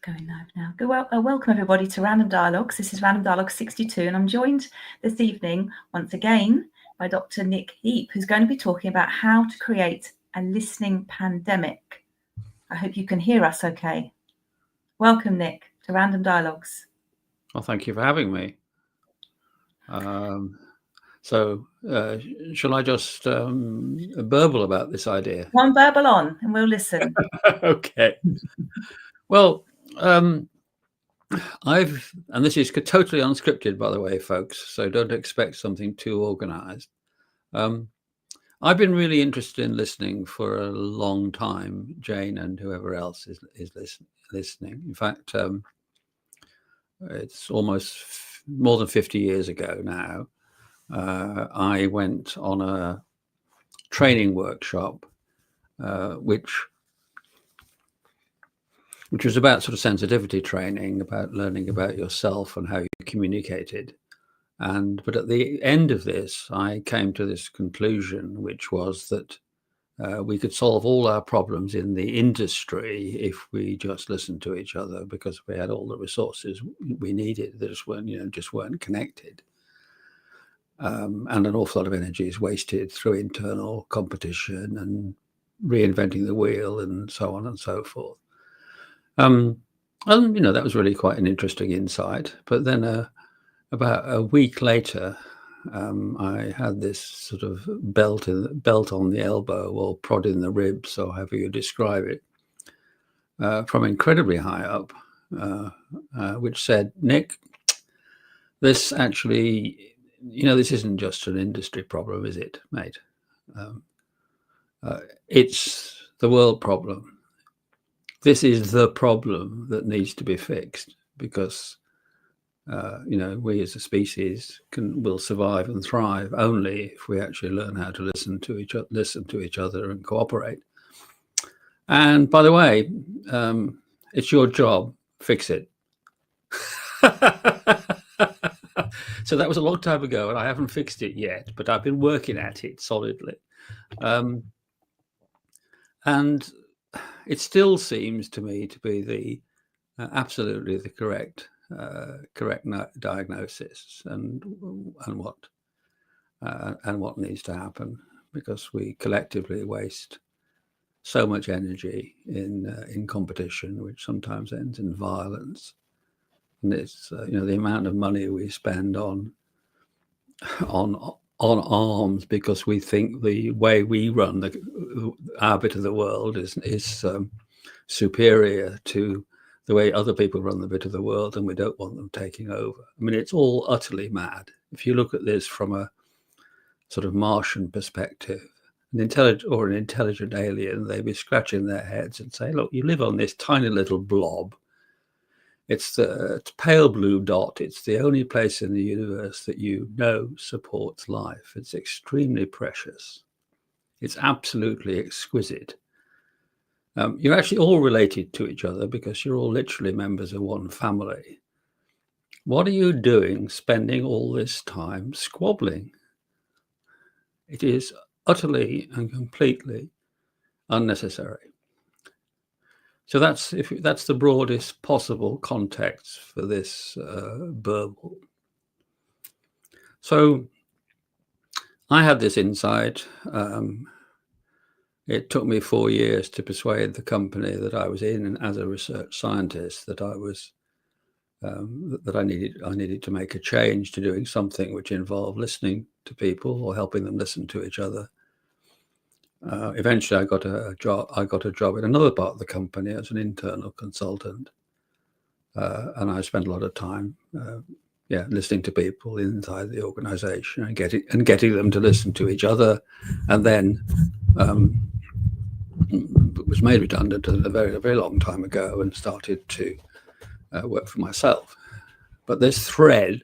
Going live now. Welcome everybody to Random Dialogues. This is Random Dialogue 62, and I'm joined this evening once again by Dr. Nick Heap, who's going to be talking about how to create a listening pandemic. I hope you can hear us okay. Welcome, Nick, to Random Dialogues. Well, thank you for having me. Shall I just burble about this idea? One burble on, and we'll listen. Okay. Well, and this is totally unscripted, by the way, folks, so don't expect something too organized. I've been really interested in listening for a long time, Jane and whoever else is listening. In fact, it's almost more than 50 years ago now. I went on a training workshop, which was about sort of sensitivity training, about learning about yourself and how you communicated. But at the end of this, I came to this conclusion, which was that we could solve all our problems in the industry if we just listened to each other, because we had all the resources we needed that just weren't connected. And an awful lot of energy is wasted through internal competition and reinventing the wheel and so on and so forth. And that was really quite an interesting insight. But then about a week later, I had this sort of belt on the elbow or prod in the ribs, or however you describe it, from incredibly high up, which said, Nick, this actually, this isn't just an industry problem, is it, mate? It's the world problem. This is the problem that needs to be fixed, because we as a species will survive and thrive only if we actually learn how to listen to each other and cooperate. And by the way, it's your job. Fix it. So that was a long time ago, and I haven't fixed it yet, but I've been working at it solidly. And it still seems to me to be the absolutely the correct diagnosis and what needs to happen, because we collectively waste so much energy in competition, which sometimes ends in violence. And it's the amount of money we spend on arms because we think the way we run our bit of the world is superior to the way other people run the bit of the world, and we don't want them taking over. I mean, it's all utterly mad. If you look at this from a sort of Martian perspective, an intelligent alien, they'd be scratching their heads and say, look, you live on this tiny little blob. It's the pale blue dot. It's the only place in the universe that supports life. It's extremely precious. It's absolutely exquisite. You're actually all related to each other because you're all literally members of one family. What are you doing spending all this time squabbling? It is utterly and completely unnecessary. So that's the broadest possible context for this burble. So I had this insight. It took me 4 years to persuade the company that I was in, and as a research scientist, that I needed to make a change to doing something which involved listening to people or helping them listen to each other. Eventually, I got a job in another part of the company as an internal consultant, and I spent a lot of time, listening to people inside the organization and getting them to listen to each other, and then was made redundant a very, very long time ago and started to work for myself. But this thread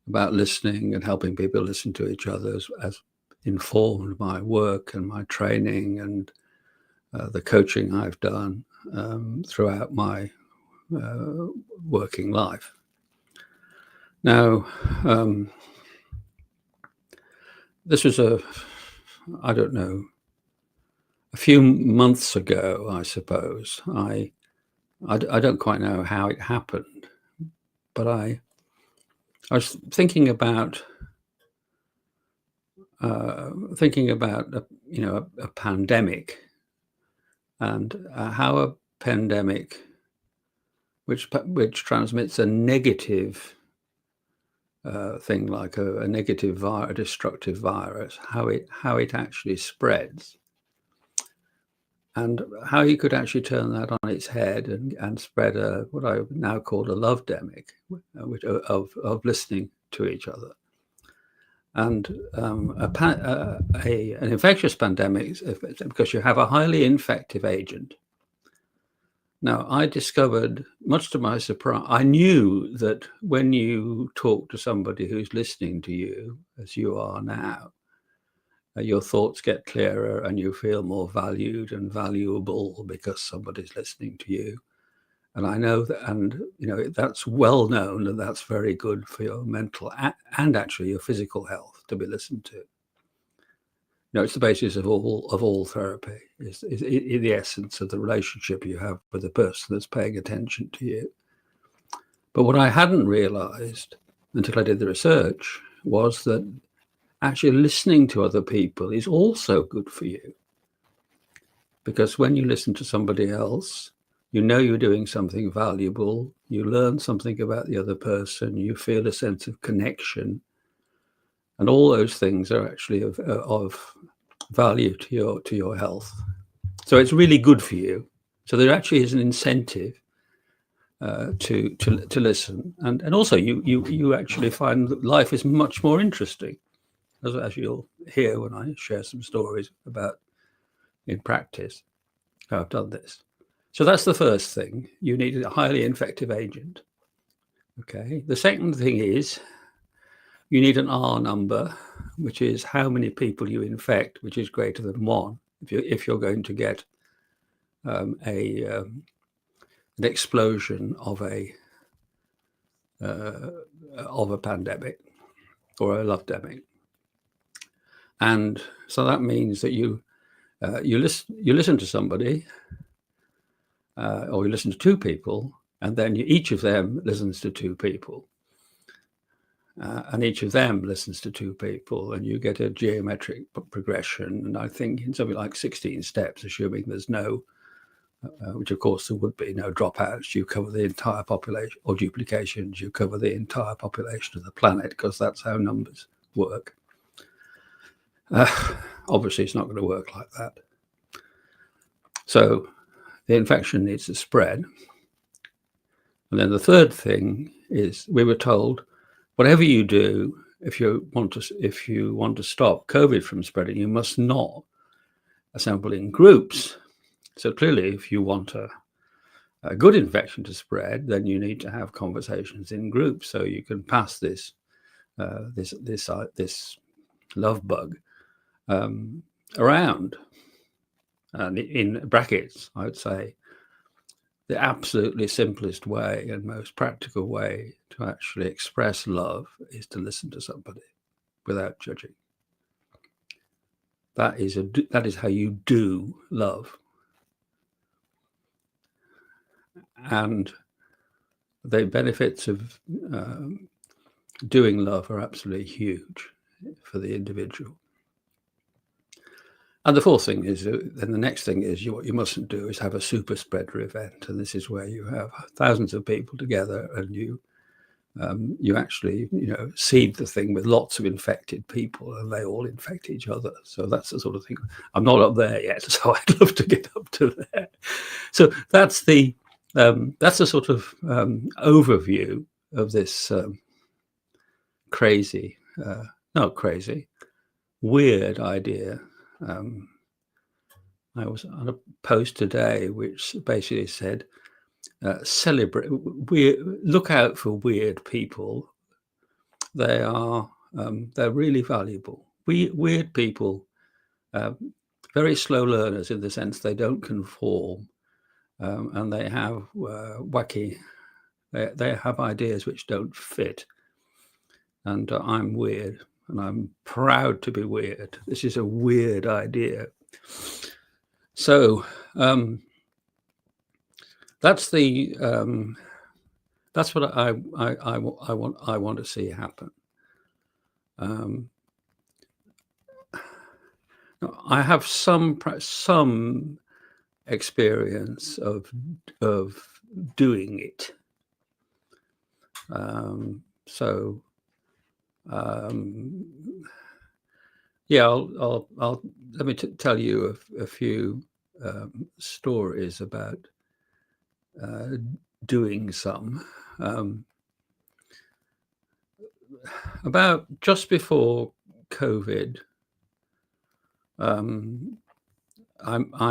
about listening and helping people listen to each other has informed my work and my training and the coaching I've done throughout my working life. Now, this was a few months ago, I suppose. I I don't quite know how it happened, but I was thinking about a pandemic, and how a pandemic, which transmits a negative thing, like a negative a destructive virus, how it actually spreads, and how you could actually turn that on its head and spread what I now call a love demic, which of listening to each other. And an infectious pandemic, because you have a highly infective agent. Now, I discovered, much to my surprise, I knew that when you talk to somebody who's listening to you, as you are now, your thoughts get clearer and you feel more valued and valuable because somebody's listening to you. And I know that, and that's well known, and that's very good for your mental and actually your physical health to be listened to. It's the basis of all therapy. Is the essence of the relationship you have with the person that's paying attention to you. But what I hadn't realized until I did the research was that actually listening to other people is also good for you. Because when you listen to somebody else, you're doing something valuable, you learn something about the other person, you feel a sense of connection, and all those things are actually of value to your health. So it's really good for you. So there actually is an incentive to listen, and also you actually find that life is much more interesting, as you'll hear when I share some stories about in practice how I've done this. So that's the first thing. You need a highly infective agent. Okay. The second thing is you need an R number, which is how many people you infect, which is greater than 1. If you're going to get an explosion of a pandemic or a love demic, and so that means that you listen to somebody, or you listen to 2 people, and then each of them listens to 2 people. And each of them listens to 2 people, and you get a geometric progression. And I think in something like 16 steps, assuming there's no, which of course there would be no dropouts, you cover the entire population, or duplications, you cover the entire population of the planet, because that's how numbers work. Obviously, it's not going to work like that. So the infection needs to spread. And then the third thing is, we were told, whatever you do, if you want to stop COVID from spreading, you must not assemble in groups. So clearly, if you want a good infection to spread, then you need to have conversations in groups, so you can pass this love bug around. And in brackets, I would say, the absolutely simplest way and most practical way to actually express love is to listen to somebody without judging. That is how you do love. And the benefits of doing love are absolutely huge for the individual. And the fourth thing is, then the next thing is, what you mustn't do is have a super spreader event. And this is where you have thousands of people together, and you actually, seed the thing with lots of infected people, and they all infect each other. So that's the sort of thing. I'm not up there yet, so I'd love to get up to there. So that's the sort of overview of this weird idea. I was on a post today which basically said, look out for weird people. They're really valuable. Weird people, very slow learners in the sense they don't conform, and they have they have ideas which don't fit. And I'm weird, and I'm proud to be weird. This is a weird idea. So that's the that's what I want to see happen. I have some experience of doing it. Yeah, I'll let me tell you a few stories about doing some. About just before COVID, I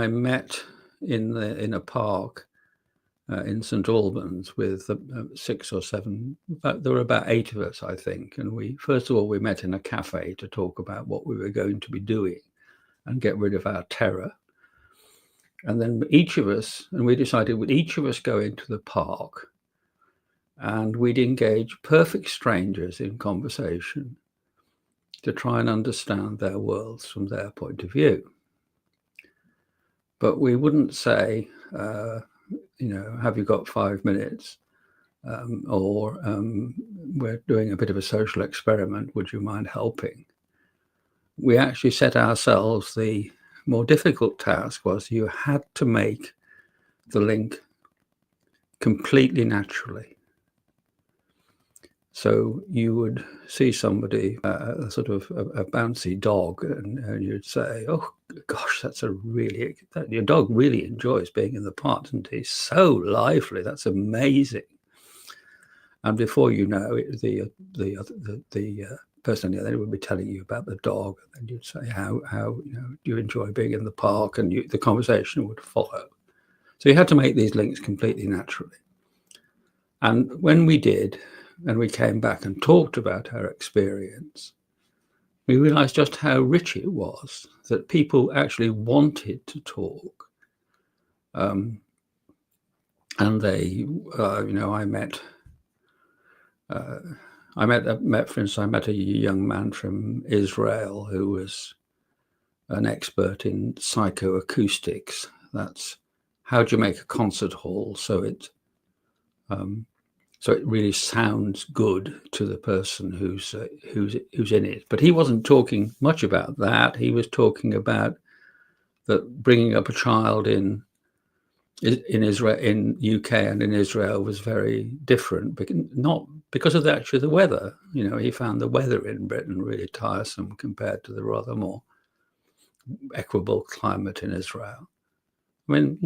met in a park in St Albans with 6 or 7. There were about 8 of us, I think, and we first of all we met in a cafe to talk about what we were going to be doing and get rid of our terror. And then each of us, and we decided would each of us go into the park and we'd engage perfect strangers in conversation to try and understand their worlds from their point of view. But we wouldn't say, have you got 5 minutes? Or we're doing a bit of a social experiment, would you mind helping? We actually set ourselves the more difficult task was you had to make the link completely naturally. So you would see somebody, sort of a bouncy dog, and you'd say, oh gosh, your dog really enjoys being in the park, doesn't he? So lively, that's amazing. And before you know it, the person on the other end would be telling you about the dog, and then you'd say, how do you enjoy being in the park? And the conversation would follow. So you had to make these links completely naturally. And when we did, and we came back and talked about our experience, we realized just how rich it was, that people actually wanted to talk. And they, I met, for instance, I met a young man from Israel who was an expert in psychoacoustics. That's how do you make a concert hall so it really sounds good to the person who's in it. But he wasn't talking much about that. He was talking about that bringing up a child in Israel, in UK and in Israel was very different, not because of the weather. He found the weather in Britain really tiresome compared to the rather more equable climate in Israel. I mean,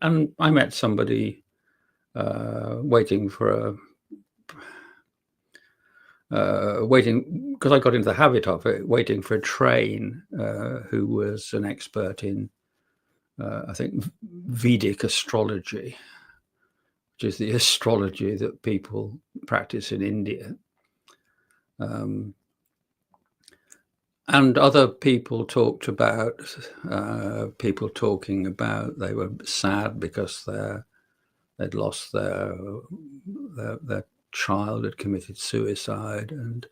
and I met somebody waiting because I got into the habit of it, waiting for a train, who was an expert in, I think, Vedic astrology, which is the astrology that people practice in India. And other people talked about, people talking about they were sad because they'd lost their child had committed suicide, and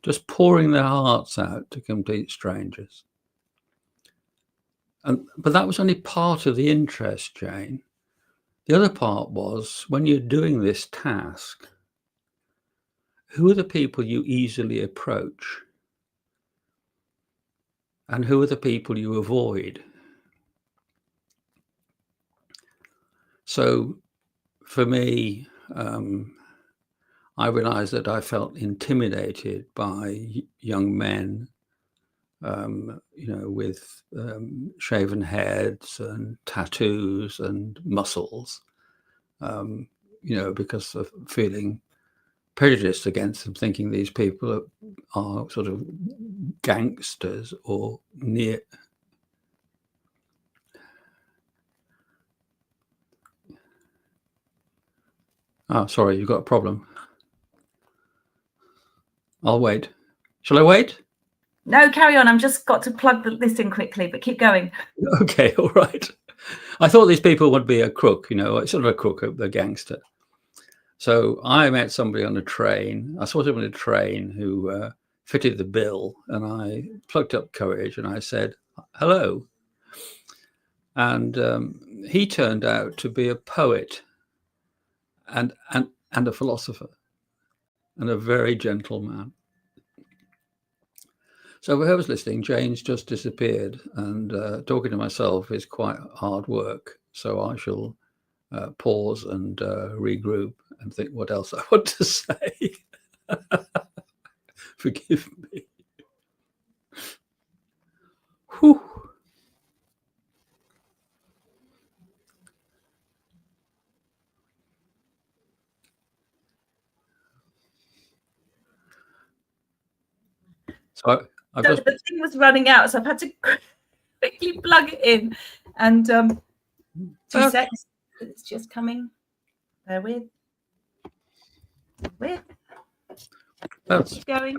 just pouring their hearts out to complete strangers. But that was only part of the interest, Jane. The other part was, when you're doing this task, who are the people you easily approach? And who are the people you avoid? So for me, I realized that I felt intimidated by young men, with shaven heads and tattoos and muscles, because of feeling prejudiced against them, thinking these people are sort of gangsters or near. Oh, sorry, you've got a problem. I'll wait. Shall I wait? No, carry on. I've just got to plug this in quickly, but keep going. Okay, all right. I thought these people would be a crook, sort of a crook, a gangster. So I met somebody on a train. I saw him on a train who fitted the bill, and I plucked up courage and I said, hello. And he turned out to be a poet and a philosopher and a very gentle man. So for whoever's listening, Jane's just disappeared, and talking to myself is quite hard work. So I shall pause and regroup and think what else I want to say. Forgive me. Whew. So the thing was running out, so I've had to quickly plug it in. And 2 seconds, it's just coming. Bear with. Keep going.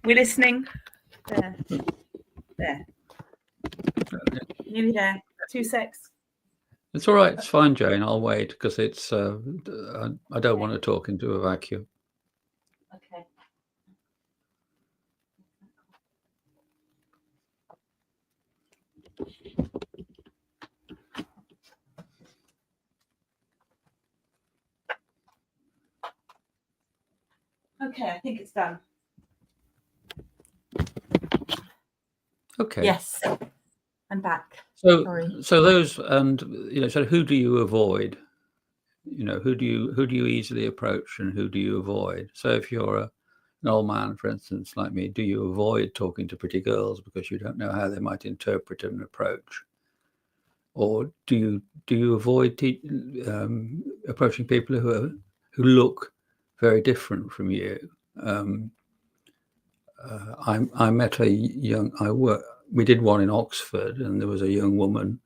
We're listening. There. Nearly there. 2 secs. It's all right. It's fine, Jane. I'll wait because it's. I don't want to talk into a vacuum. Okay. Okay, I think it's done. Okay. Yes, I'm back. So, Sorry. So those, and so who do you avoid? Who do you easily approach, and who do you avoid? So if you're an old man, for instance, like me, do you avoid talking to pretty girls because you don't know how they might interpret an approach, or do you avoid approaching people who look very different from you? I met we did one in Oxford, and there was a young woman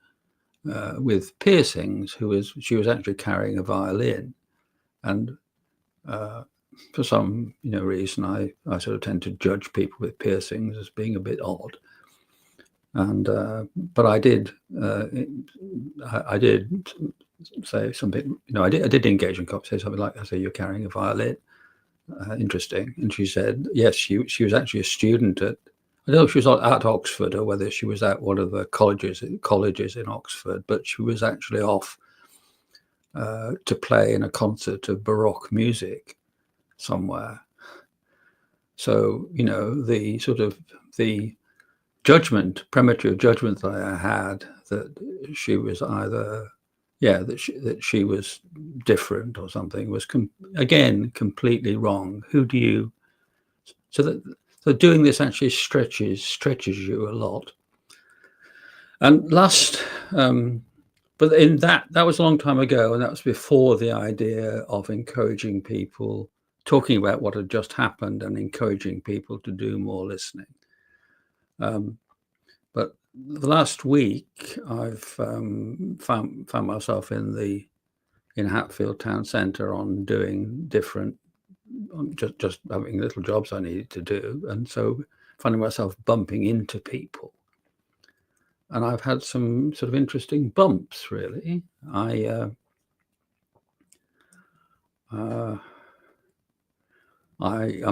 with piercings she was actually carrying a violin, and for some reason I sort of tend to judge people with piercings as being a bit odd, and but I did say something, I did engage in conversation, something like, I say, you're carrying a violin, interesting. And she said yes, she was actually a student at, I don't know if she was at Oxford or whether she was at one of the colleges in Oxford, but she was actually off to play in a concert of Baroque music somewhere. So, the sort of the premature judgment that I had that she was either, that she was different or something was again completely wrong. So doing this actually stretches you a lot. And but in that was a long time ago, and that was before the idea of encouraging people, talking about what had just happened and encouraging people to do more listening. But the last week, I've found myself in Hatfield town centre on doing different, just having little jobs I needed to do, and so finding myself bumping into people. And I've had some sort of interesting bumps, really. I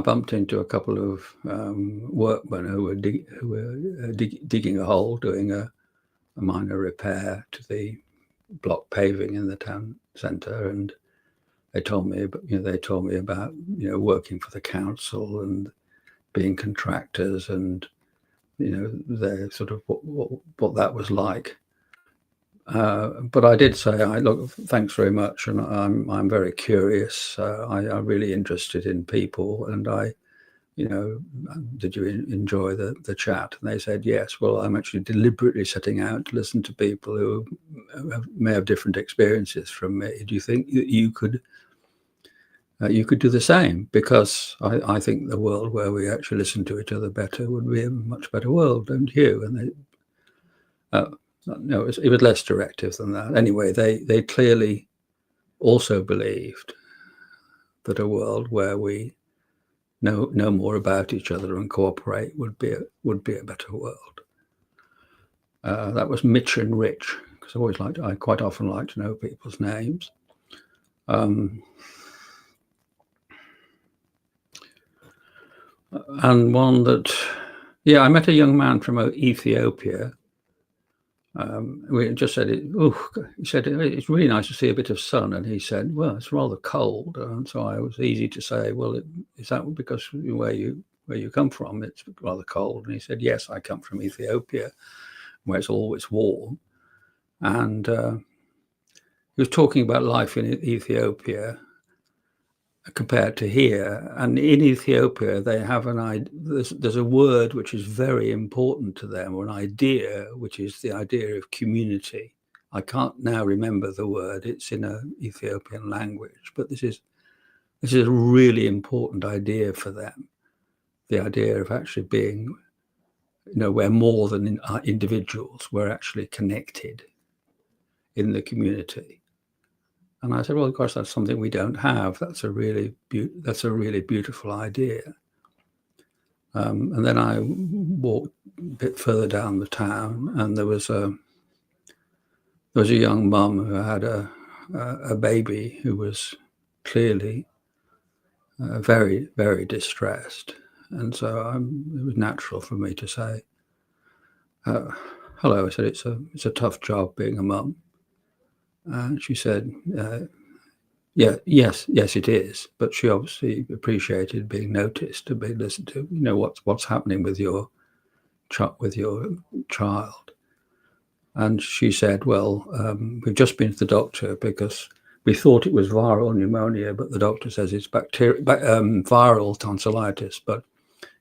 bumped into a couple of workmen who were digging a hole, doing a minor repair to the block paving in the town centre, and they told me about working for the council and being contractors, and their sort of what that was like. But I did say, look, thanks very much, and I'm very curious. I'm really interested in people, and did you enjoy the chat? And they said yes. Well, I'm actually deliberately setting out to listen to people who may have different experiences from me. Do you think that you could do the same? Because I think the world where we actually listen to each other better would be a much better world, don't you? And they. No, it was less directive than that. Anyway, they clearly also believed that a world where we know more about each other and cooperate would be a better world. That was Mitch and Rich, because I quite often like to know people's names. And one that, I met a young man from Ethiopia. we just said, he said, it's really nice to see a bit of sun. And he said, well, it's rather cold. And so I was easy to say, well, is that because where you come from, it's rather cold? And he said, yes, I come from Ethiopia, where it's always warm. And he was talking about life in Ethiopia compared to here. And in Ethiopia, they have there's a word which is very important to them, or an idea, which is the idea of community. I can't now remember the word. It's in an Ethiopian language, but this is a really important idea for them. The idea of actually being, we're more than individuals. We're actually connected in the community. And I said, well, of course, that's something we don't have. That's a really beautiful idea. And then I walked a bit further down the town, and there was a young mum who had a baby who was clearly very, very distressed. And so it was natural for me to say, hello. I said, it's a tough job being a mum. And she said, yes, it is. But she obviously appreciated being noticed, to be listened to. What's happening with your child. And she said, well, we've just been to the doctor because we thought it was viral pneumonia, but the doctor says it's viral tonsillitis, but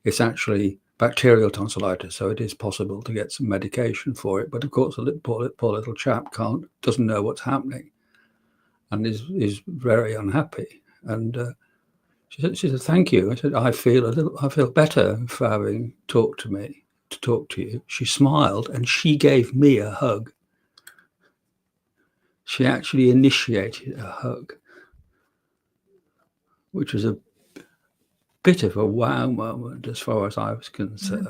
it's actually bacterial tonsillitis, so it is possible to get some medication for it. But of course, the poor little chap doesn't know what's happening, and is very unhappy. And she said, thank you. I said, I feel better for having talked to you. She smiled and she gave me a hug. She actually initiated a hug, which was a bit of a wow moment as far as I was concerned.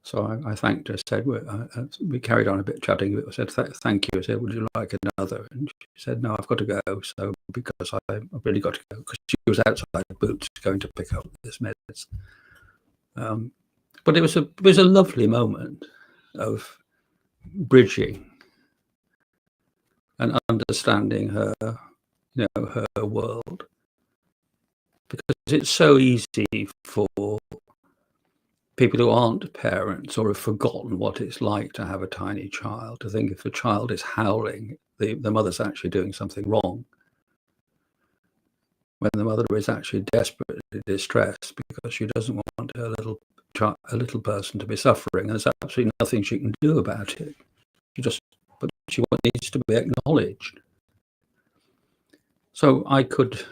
So I thanked her, said, we carried on a bit chatting. I said, thank you. I said, would you like another? And she said, no, I've got to go. So because I've really got to go, because she was outside the boots going to pick up this medicine. But it was a lovely moment of bridging and understanding her, her world, because it's so easy for people who aren't parents or have forgotten what it's like to have a tiny child to think if a child is howling, the mother's actually doing something wrong, when the mother is actually desperately distressed because she doesn't want her little person to be suffering, and there's absolutely nothing she can do about it. But she needs to be acknowledged. So I could,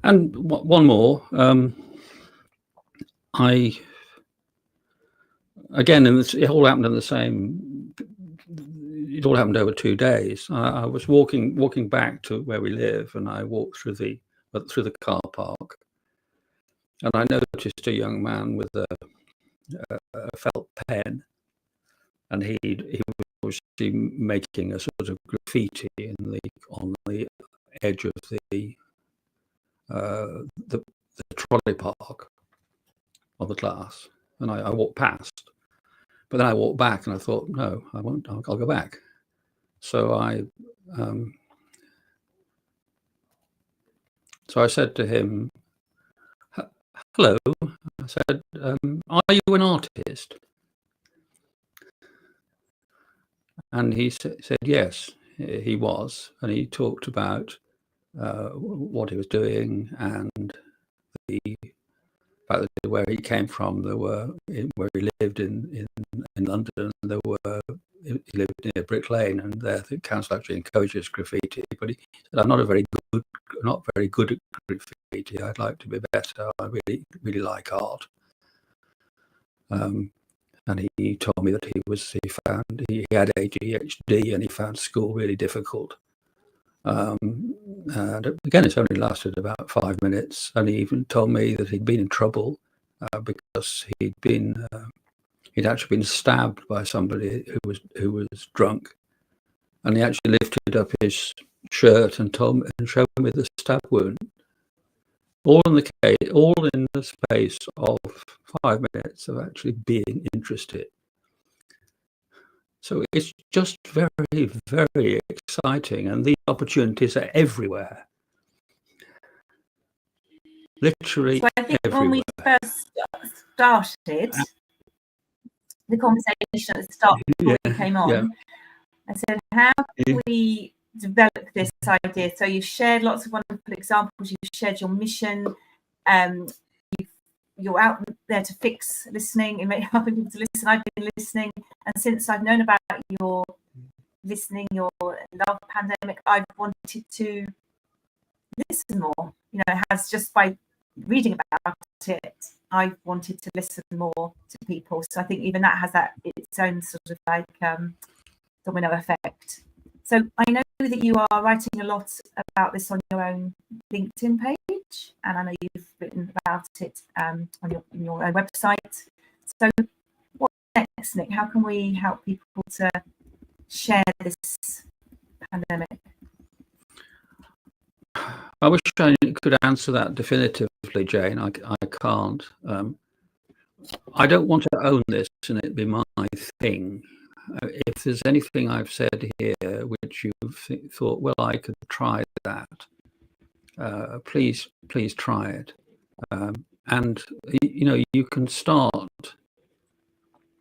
and one more, it all happened in the same. It all happened over 2 days. I was walking back to where we live, and I walked through the car park, and I noticed a young man with a felt pen, and he was making a sort of graffiti on the edge of the trolley park of the class. And I walked past, but then I walked back, and I thought, no, I won't. I'll go back. So I said to him, hello. I said, are you an artist? And he said yes, he was. And he talked about what he was doing and the fact that where he came from, where he lived in London, he lived near Brick Lane, and there the council actually encourages graffiti. But he said, I'm not very good at graffiti. I'd like to be better. I really, really like art. And he told me that he had ADHD, and he found school really difficult. And again, it's only lasted about 5 minutes, and he even told me that he'd been in trouble because he'd actually been stabbed by somebody who was drunk, and he actually lifted up his shirt and showed me the stab wound, all in the space of 5 minutes of actually being interested. So it's just very, very exciting, and these opportunities are everywhere. Literally So I think everywhere. when we first started the conversation at the start before you came on, I said, how can we develop this idea? So you've shared lots of wonderful examples. You've shared your mission. You're out there to fix listening and helping people to listen. I've been listening, and since I've known about your listening, your love pandemic, I've wanted to listen more. You know, it has, just by reading about it, I've wanted to listen more to people. So I think even that has that its own sort of like domino effect. So I know that you are writing a lot about this on your own LinkedIn page, and I know you've written about it on your own website. So what's next, Nick? How can we help people to share this pandemic? I wish I could answer that definitively, Jane. I can't. I don't want to own this and it be my thing. If there's anything I've said here which you've thought, well, I could try that, please try it. And you know, you can start. I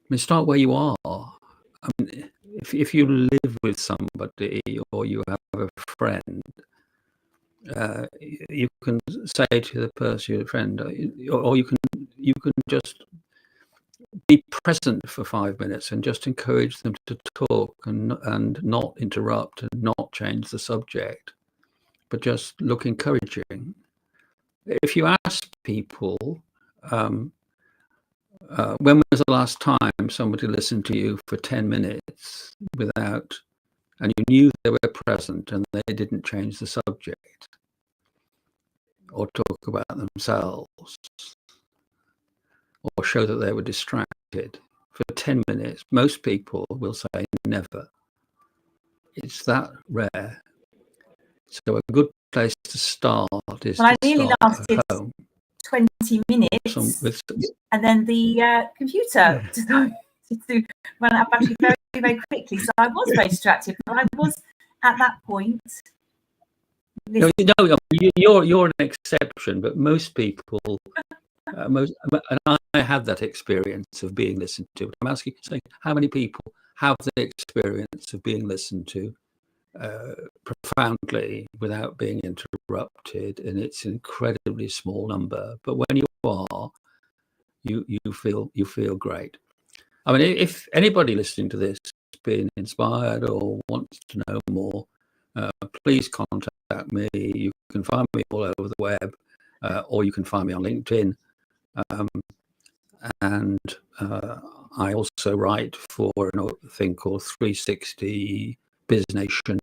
mean, start where you are. I mean, if you live with somebody or you have a friend, you can say to the person, your friend, or you can just be present for 5 minutes and just encourage them to talk and not interrupt and not change the subject, but just look encouraging. If you ask people, when was the last time somebody listened to you for 10 minutes without, and you knew they were present and they didn't change the subject or talk about themselves or show that they were distracted for 10 minutes? Most people will say never. It's that rare. So a good place to start is well, I to nearly start lasted at home. 20 minutes, and then the computer decided to run out of battery very, very quickly. So I was very distracted, but I was at that point. No, you're an exception, but most people, and I had that experience of being listened to. I'm asking, saying, how many people have the experience of being listened to profoundly without being interrupted? And it's an incredibly small number. But when you are, you feel great. I mean, if anybody listening to this has been inspired or wants to know more, please contact me. You can find me all over the web, or you can find me on LinkedIn. And I also write for a thing called 360 Business Nation,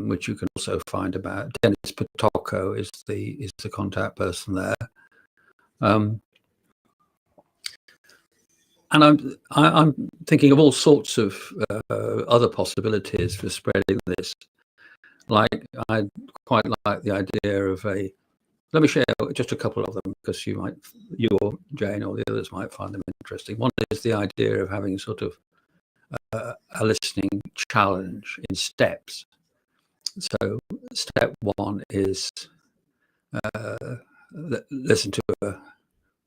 which you can also find about. Dennis Patocco is the contact person there. And I'm thinking of all sorts of other possibilities for spreading this. Like, I quite like the idea of let me share just a couple of them, because you or Jane or the others might find them interesting. One is the idea of having sort of a listening challenge in steps. So step one is listen to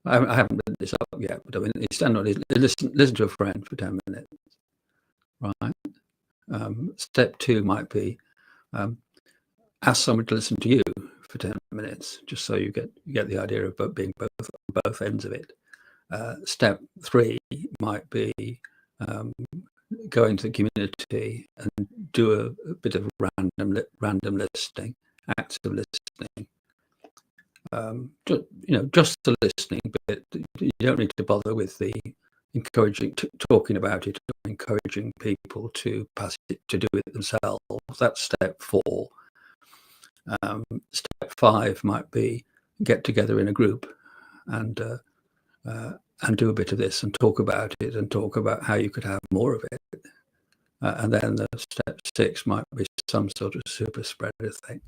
I haven't written this up yet, but I mean, listen to a friend for 10 minutes, right? Step two might be ask someone to listen to you for 10 minutes, just so you get the idea of being both ends of it. Step three might be go into the community and do a bit of random listening, active listening. Just the listening bit. You don't need to bother with the encouraging, talking about it, or encouraging people to pass it, to do it themselves. That's step four. Step five might be get together in a group and do a bit of this and talk about it and talk about how you could have more of it. And then the step six might be some sort of super spreader thing.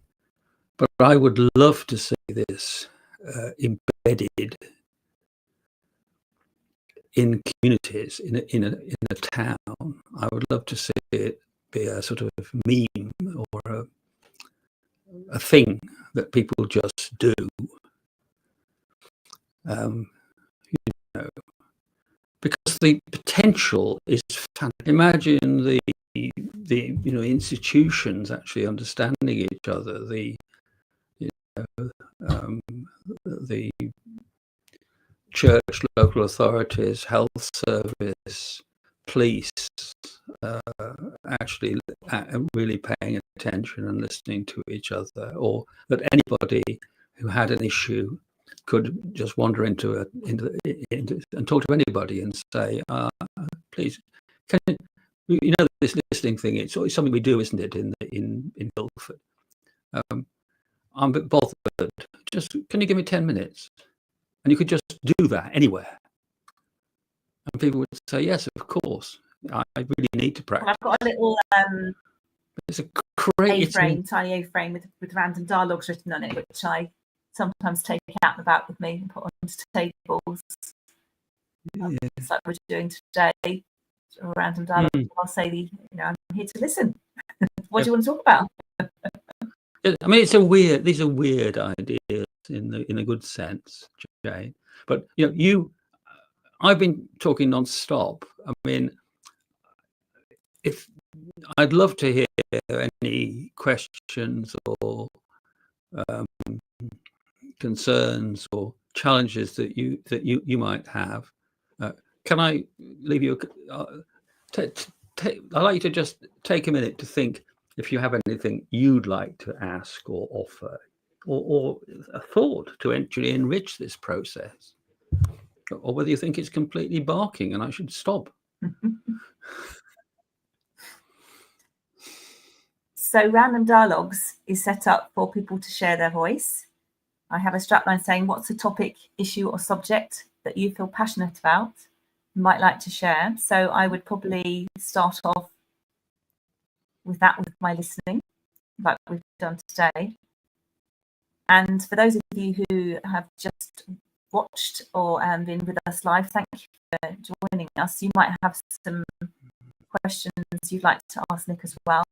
But I would love to see this embedded in communities, in a town. I would love to see it be a sort of meme or a thing that people just do. Because the potential is fantastic. Imagine the institutions actually understanding each other, the church, local authorities, health service, police, actually really paying attention and listening to each other, or that anybody who had an issue could just wander into and talk to anybody and say, please, can this listening thing, it's something we do, isn't it, in Guildford? I'm a bit bothered. Just, can you give me 10 minutes? And you could just do that anywhere. And people would say, yes, of course. I really need to practice. I've got a little it's a great tiny A-frame with random dialogues written on it, which I sometimes take out and about with me and put onto tables. It's like we're doing today, a random dialogue. I'll say, I'm here to listen. What do you want to talk about? I mean, these are weird ideas in a good sense, Jane. But I've been talking non-stop. I mean, if I'd love to hear any questions or concerns or challenges that you might have. Can I leave you? I'd like you to just take a minute to think if you have anything you'd like to ask or offer, or a thought to actually enrich this process, or whether you think it's completely barking and I should stop. So Random Dialogues is set up for people to share their voice. I have a strapline saying, what's a topic, issue or subject that you feel passionate about, you might like to share? So I would probably start off with that, with my listening, like we've done today. And for those of you who have just watched or been with us live, thank you for joining us. You might have some questions you'd like to ask Nick as well.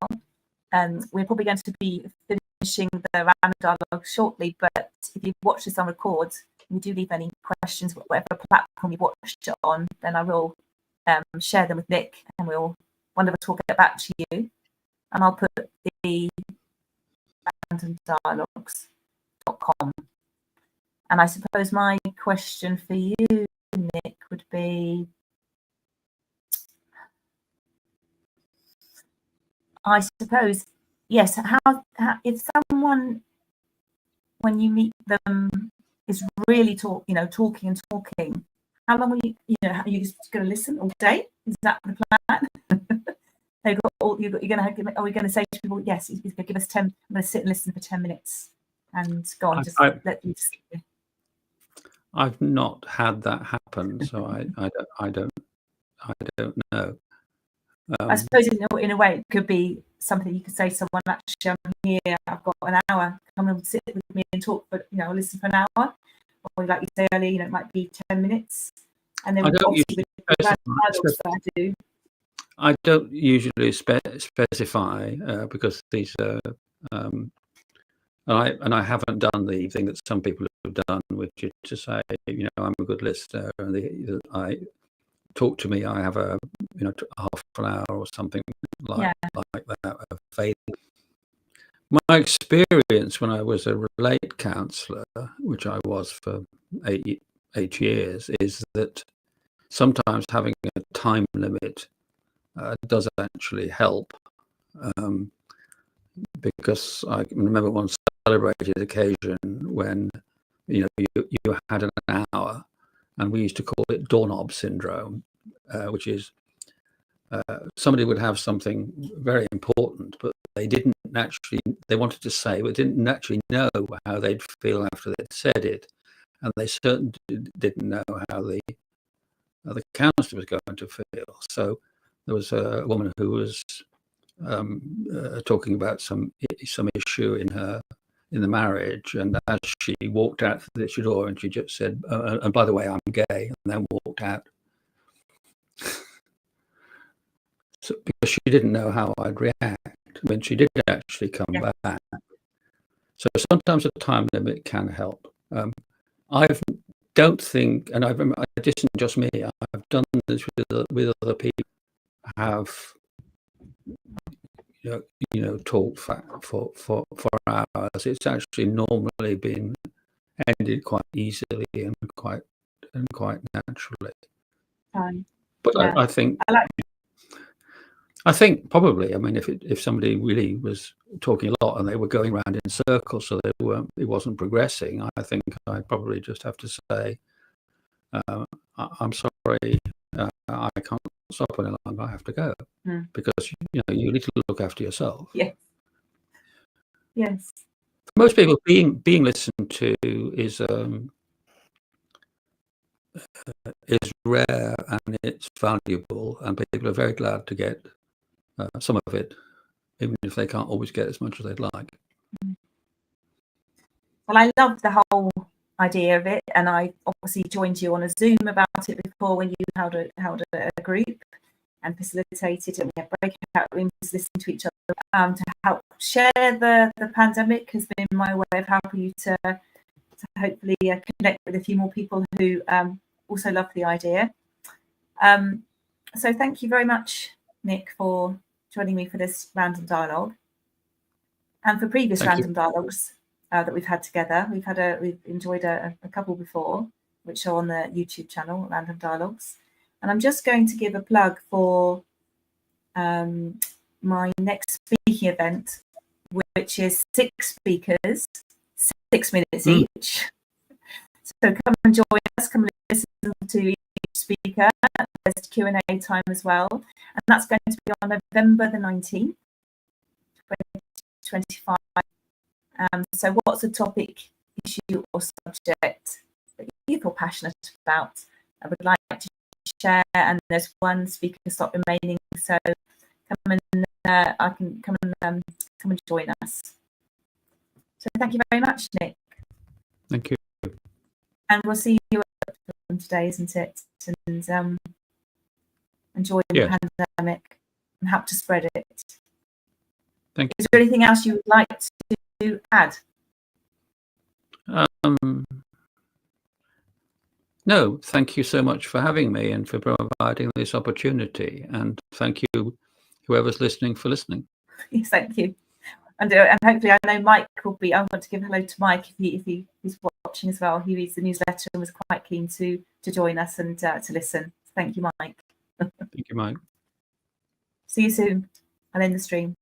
We're probably going to be finishing the random dialogue shortly, but if you watch this on record, if you do leave any questions, whatever platform you watched it on, then I will share them with Nick, and one of us will get back to you, and I'll put the randomdialogues.com. And I suppose my question for you, Nick, would be, I suppose, yes, how if someone, when you meet them, is really talking and talking, how long are you just going to listen all day? Is that the plan? You're going to say to people, yes, he's going to give us 10, I'm going to sit and listen for 10 minutes and go on, let you just... I've not had that happen, so I don't know. I suppose in a way it could be something you could say to someone, actually, I'm here, I've got an hour, come and sit with me and talk, but listen for an hour. Or like you say earlier, it might be 10 minutes. And then I don't usually specify because these are and I haven't done the thing that some people have done, which is to say, I'm a good listener, and I talk to me. I have a half an hour or something like that of faith. My experience when I was a relate counsellor, which I was for 8 years, is that sometimes having a time limit does actually help. Because I remember one celebrated occasion when you had an hour, and we used to call it doorknob syndrome, which is somebody would have something very important, but they wanted to say, but didn't actually know how they'd feel after they'd said it, and they certainly didn't know how the counsellor was going to feel. So there was a woman who was talking about some issue in the marriage, and as she walked out the door, and she just said, and by the way, I'm gay, and then walked out. So, because she didn't know how I'd react. I mean, she did actually come back. So sometimes a time limit can help. I don't think, and it isn't just me. I've done this with other people. Have talked for hours. It's actually normally been ended quite easily and quite naturally. But yeah. I think probably, I mean, if somebody really was talking a lot and they were going around in circles, so it wasn't progressing, I think I'd probably just have to say, I'm sorry, I can't stop any longer. I have to go because you need to look after yourself. Yes. Yes. For most people, being listened to is rare and it's valuable, and people are very glad to get some of it, even if they can't always get as much as they'd like. Well, I love the whole idea of it, and I obviously joined you on a Zoom about it before when you held a group and facilitated, and we had breakout rooms listening to each other to help share the pandemic has been my way of helping you to hopefully connect with a few more people who also love the idea. So thank you very much, Nick, for joining me for this random dialogue and for previous random dialogues that we've had together. We've enjoyed a couple before, which are on the YouTube channel, Random Dialogues. And I'm just going to give a plug for my next speaking event, which is 6 speakers, 6 minutes each. So come and join us, come and listen to each speaker. There's Q&A time as well. And that's going to be on November the 19th, 2025. So what's a topic, issue or subject that you feel passionate about? I would like to share, and there's one speaker slot remaining, so come and I can come and join us. So thank you very much, Nick. Thank you. And we'll see you today, isn't it? And enjoy the pandemic and help to spread it. Thank you. Is there anything else you would like to add? No, thank you so much for having me and for providing this opportunity. And thank you, whoever's listening, for listening. Yes, thank you. And hopefully, I know Mike will be. I want to give hello to Mike if he's watching as well. He reads the newsletter and was quite keen to join us and to listen. Thank you, Mike. Thank you, Mike. See you soon. I'll end the stream.